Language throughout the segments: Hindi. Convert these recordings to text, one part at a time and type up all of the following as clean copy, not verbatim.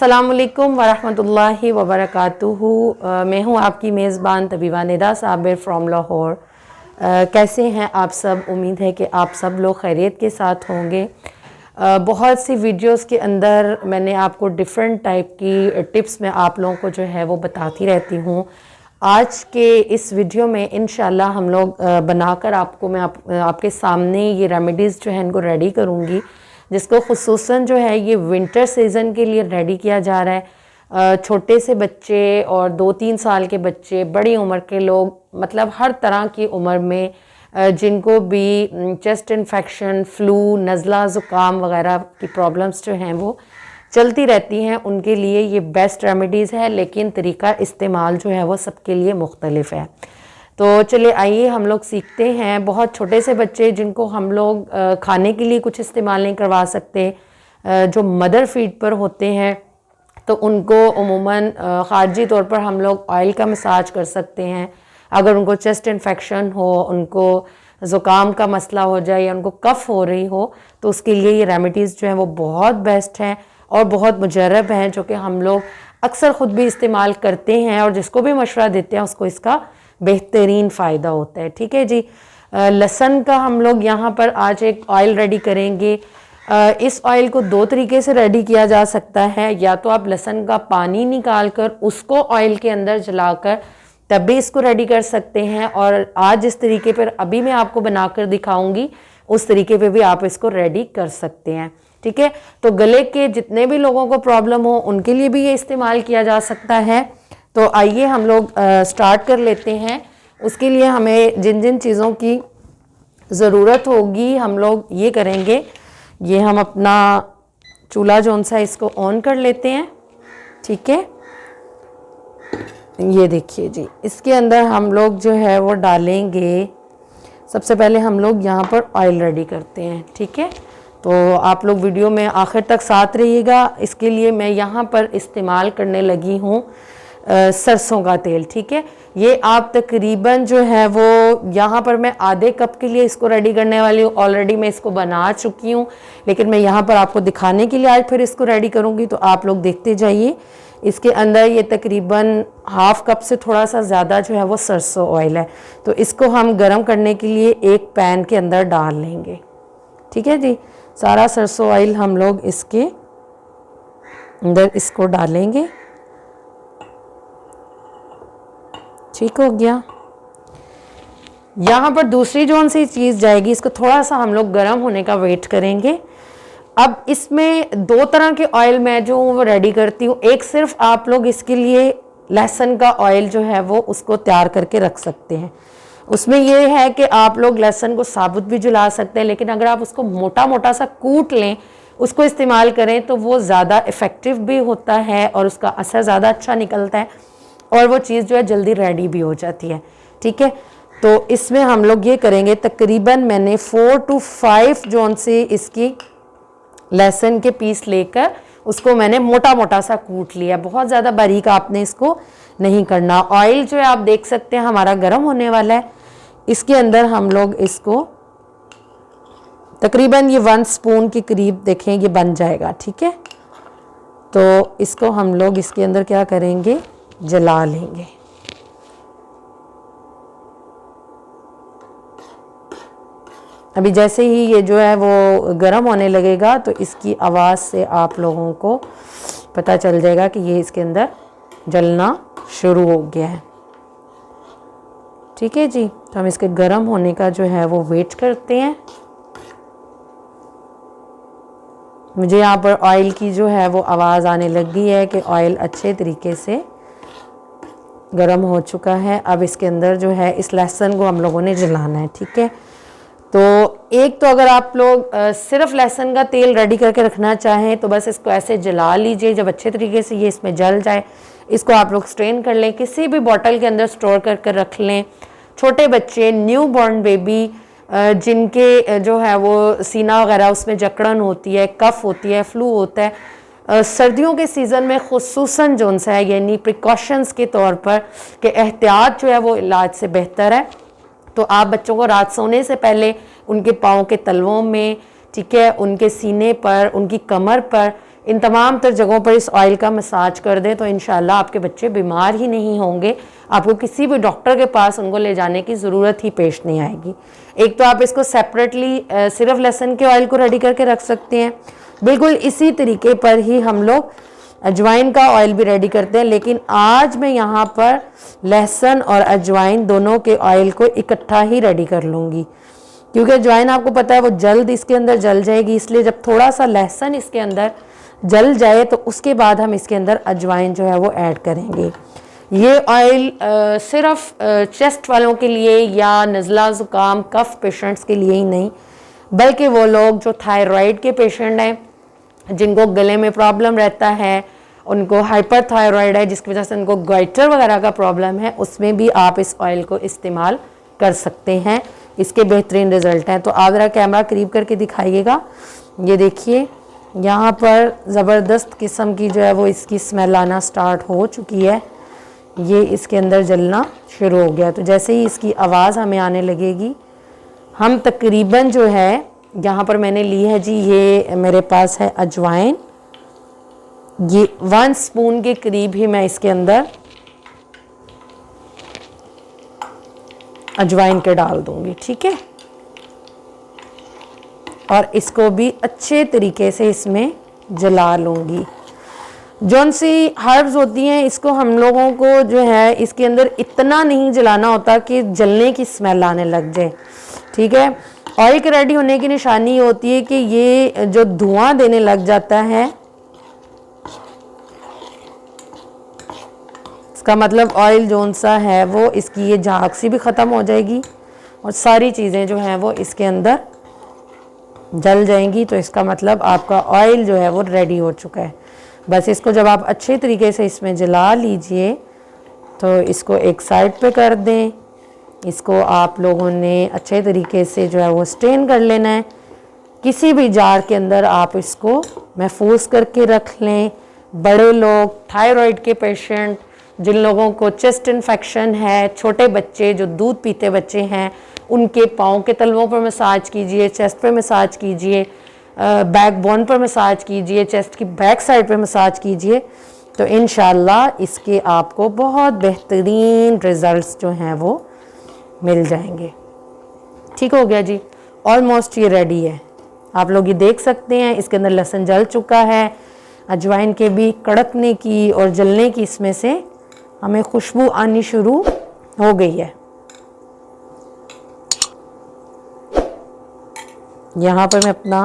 अस्सलामुअलैकुम वरहमतुल्लाहि वबरकातुहू। मैं हूँ आपकी मेज़बान तबीबा निदा साबिर फ्रॉम लाहौर। कैसे हैं आप सब? उम्मीद है कि आप सब लोग खैरियत के साथ होंगे। बहुत सी वीडियोस के अंदर मैंने आपको डिफरेंट टाइप की टिप्स मैं आप लोगों को जो है वो बताती रहती हूँ। आज के इस वीडियो में इंशाल्लाह हम लोग बनाकर आपके सामने ये रेमेडीज़ जो है इनको रेडी करूँगी, जिसको खुसूसन जो है ये विंटर सीज़न के लिए रेडी किया जा रहा है। छोटे से बच्चे और 2-3 साल के बच्चे, बड़ी उम्र के लोग, मतलब हर तरह की उम्र में जिनको भी चेस्ट इन्फेक्शन, फ्लू, नज़ला, ज़ुकाम वगैरह की प्रॉब्लम्स जो हैं वो चलती रहती हैं, उनके लिए ये बेस्ट रेमेडीज़ है। लेकिन तरीका इस्तेमाल जो है वो सबके लिए मुख्तलिफ है। तो चलिए आइए हम लोग सीखते हैं। बहुत छोटे से बच्चे जिनको हम लोग खाने के लिए कुछ इस्तेमाल नहीं करवा सकते, जो मदर फीड पर होते हैं, तो उनको उमूमन ख़ारजी तौर पर हम लोग ऑयल का मसाज कर सकते हैं। अगर उनको चेस्ट इन्फेक्शन हो, उनको ज़ुकाम का मसला हो जाए या उनको कफ़ हो रही हो, तो उसके लिए ये रेमेडीज़ जो हैं वो बहुत बेस्ट हैं और बहुत मुजर्रब हैं, जो कि हम लोग अक्सर ख़ुद भी इस्तेमाल करते हैं और जिसको भी मशवरा देते हैं उसको इसका बेहतरीन फ़ायदा होता है। ठीक है जी। लहसुन का हम लोग यहाँ पर आज एक ऑयल रेडी करेंगे। इस ऑयल को 2 तरीके से रेडी किया जा सकता है। या तो आप लहसुन का पानी निकाल कर उसको ऑयल के अंदर जलाकर तब भी इसको रेडी कर सकते हैं, और आज जिस तरीके पर अभी मैं आपको बनाकर दिखाऊंगी उस तरीके पे भी आप इसको रेडी कर सकते हैं। ठीक है। तो गले के जितने भी लोगों को प्रॉब्लम हो उनके लिए भी ये इस्तेमाल किया जा सकता है। तो आइए हम लोग स्टार्ट कर लेते हैं। उसके लिए हमें जिन जिन चीज़ों की ज़रूरत होगी हम लोग ये करेंगे। ये हम अपना चूल्हा जौन सा इसको ऑन कर लेते हैं। ठीक है। ये देखिए जी, इसके अंदर हम लोग जो है वो डालेंगे। सबसे पहले हम लोग यहाँ पर ऑयल रेडी करते हैं। ठीक है। तो आप लोग वीडियो में आखिर तक साथ रहिएगा। इसके लिए मैं यहाँ पर इस्तेमाल करने लगी हूँ सरसों का तेल। ठीक है। ये आप तकरीबन जो है वो यहाँ पर मैं आधे कप के लिए इसको रेडी करने वाली हूँ। ऑलरेडी मैं इसको बना चुकी हूँ, लेकिन मैं यहाँ पर आपको दिखाने के लिए आज फिर इसको रेडी करूँगी। तो आप लोग देखते जाइए। इसके अंदर ये तकरीबन हाफ कप से थोड़ा सा ज़्यादा जो है वो सरसों ऑयल है। तो इसको हम गर्म करने के लिए एक पैन के अंदर डाल लेंगे। ठीक है जी। सारा सरसों ऑयल हम लोग इसके अंदर इसको डालेंगे। ठीक हो गया। यहाँ पर दूसरी जौन सी चीज़ जाएगी, इसको थोड़ा सा हम लोग गर्म होने का वेट करेंगे। अब इसमें 2 तरह के ऑयल मैं जो वो रेडी करती हूँ। एक सिर्फ आप लोग इसके लिए लहसुन का ऑयल जो है वो उसको तैयार करके रख सकते हैं। उसमें ये है कि आप लोग लहसुन को साबुत भी जला सकते हैं, लेकिन अगर आप उसको मोटा मोटा सा कूट लें, उसको इस्तेमाल करें, तो वो ज़्यादा इफ़ेक्टिव भी होता है और उसका असर ज़्यादा अच्छा निकलता है और वो चीज़ जो है जल्दी रेडी भी हो जाती है। ठीक है। तो इसमें हम लोग ये करेंगे, तकरीबन मैंने 4 to 5 जौन से इसकी लहसुन के पीस लेकर उसको मैंने मोटा मोटा सा कूट लिया। बहुत ज़्यादा बारीक आपने इसको नहीं करना। ऑयल जो है आप देख सकते हैं हमारा गर्म होने वाला है। इसके अंदर हम लोग इसको तकरीबन ये 1 स्पून के करीब देखें ये बन जाएगा। ठीक है। तो इसको हम लोग इसके अंदर क्या करेंगे, जला लेंगे। अभी जैसे ही ये जो है वो गर्म होने लगेगा तो इसकी आवाज़ से आप लोगों को पता चल जाएगा कि ये इसके अंदर जलना शुरू हो गया है। ठीक है जी। तो हम इसके गर्म होने का जो है वो वेट करते हैं। मुझे यहाँ पर ऑयल की जो है वो आवाज़ आने लगी है कि ऑयल अच्छे तरीके से गर्म हो चुका है। अब इसके अंदर जो है इस लहसुन को हम लोगों ने जलाना है। ठीक है। तो एक तो अगर आप लोग सिर्फ लहसुन का तेल रेडी करके रखना चाहें तो बस इसको ऐसे जला लीजिए। जब अच्छे तरीके से ये इसमें जल जाए, इसको आप लोग स्ट्रेन कर लें, किसी भी बॉटल के अंदर स्टोर करके रख लें। छोटे बच्चे, न्यू बॉर्न बेबी, जिनके जो है वो सीना वगैरह उसमें जकड़न होती है, कफ़ होती है, फ्लू होता है, सर्दियों के सीज़न में खुसूसन जौन सा है, यानी प्रिकॉशंस के तौर पर कि एहतियात जो है वो इलाज से बेहतर है। तो आप बच्चों को रात सोने से पहले उनके पाँव के तलवों में, ठीक है, उनके सीने पर, उनकी कमर पर इन तमाम तर जगहों पर इस ऑयल का मसाज कर दें तो इंशाल्लाह आपके बच्चे बीमार ही नहीं होंगे। आपको किसी भी डॉक्टर के पास उनको ले जाने की ज़रूरत ही पेश नहीं आएगी। एक तो आप इसको सेपरेटली सिर्फ लहसुन के ऑयल को रेडी करके रख सकते हैं। बिल्कुल इसी तरीके पर ही हम लोग अजवाइन का ऑयल भी रेडी करते हैं, लेकिन आज मैं यहाँ पर लहसुन और अजवाइन दोनों के ऑयल को इकट्ठा ही रेडी कर लूँगी, क्योंकि अजवाइन आपको पता है वो जल्द इसके अंदर जल जाएगी। इसलिए जब थोड़ा सा लहसुन इसके अंदर जल जाए तो उसके बाद हम इसके अंदर अजवाइन जो है वो ऐड करेंगे। ये ऑयल सिर्फ चेस्ट वालों के लिए या नज़ला ज़ुकाम कफ पेशेंट्स के लिए ही नहीं, बल्कि वो लोग जो थायराइड के पेशेंट हैं, जिनको गले में प्रॉब्लम रहता है, उनको हाइपर थायराइड है जिसकी वजह से उनको गाइटर वगैरह का प्रॉब्लम है, उसमें भी आप इस ऑयल को इस्तेमाल कर सकते हैं। इसके बेहतरीन रिज़ल्ट हैं। तो आप ज़रा कैमरा करीब करके दिखाइएगा। ये देखिए यहाँ पर ज़बरदस्त किस्म की जो है वो इसकी स्मेल आना स्टार्ट हो चुकी है। ये इसके अंदर जलना शुरू हो गया। तो जैसे ही इसकी आवाज़ हमें आने लगेगी, हम तकरीबन जो है यहाँ पर मैंने ली है जी, ये मेरे पास है अजवाइन, ये 1 स्पून के करीब ही मैं इसके अंदर अजवाइन के डाल दूंगी। ठीक है, और इसको भी अच्छे तरीके से इसमें जला लूँगी। जौन सी हर्ब्स होती हैं इसको हम लोगों को जो है इसके अंदर इतना नहीं जलाना होता कि जलने की स्मेल आने लग जाए। ठीक है, ऑयल के रेडी होने की निशानी होती है कि ये जो धुआं देने लग जाता है, इसका मतलब ऑयल जौन सा है वो इसकी ये झाग सी भी ख़त्म हो जाएगी और सारी चीज़ें जो हैं वो इसके अंदर जल जाएंगी। तो इसका मतलब आपका ऑयल जो है वो रेडी हो चुका है। बस इसको जब आप अच्छे तरीके से इसमें जला लीजिए तो इसको एक साइड पे कर दें। इसको आप लोगों ने अच्छे तरीके से जो है वो स्टेन कर लेना है। किसी भी जार के अंदर आप इसको महफूज करके रख लें। बड़े लोग, थायराइड के पेशेंट, जिन लोगों को चेस्ट इन्फेक्शन है, छोटे बच्चे जो दूध पीते बच्चे हैं, उनके पाँव के तलवों पर मसाज कीजिए, चेस्ट पे मसाज कीजिए, बैक बोन पर मसाज कीजिए, चेस्ट की बैक साइड पे मसाज कीजिए। तो इंशाल्लाह इसके आपको बहुत बेहतरीन रिज़ल्ट्स जो हैं वो मिल जाएंगे। ठीक हो गया जी, ऑलमोस्ट ये रेडी है। आप लोग ये देख सकते हैं इसके अंदर लहसुन जल चुका है। अजवाइन के भी कड़कने की और जलने की इसमें से हमें खुशबू आनी शुरू हो गई है। यहाँ पर मैं अपना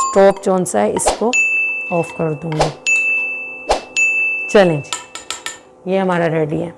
स्टोव जौन सा है इसको ऑफ कर दूँगी। चलें जी, ये हमारा रेडी है।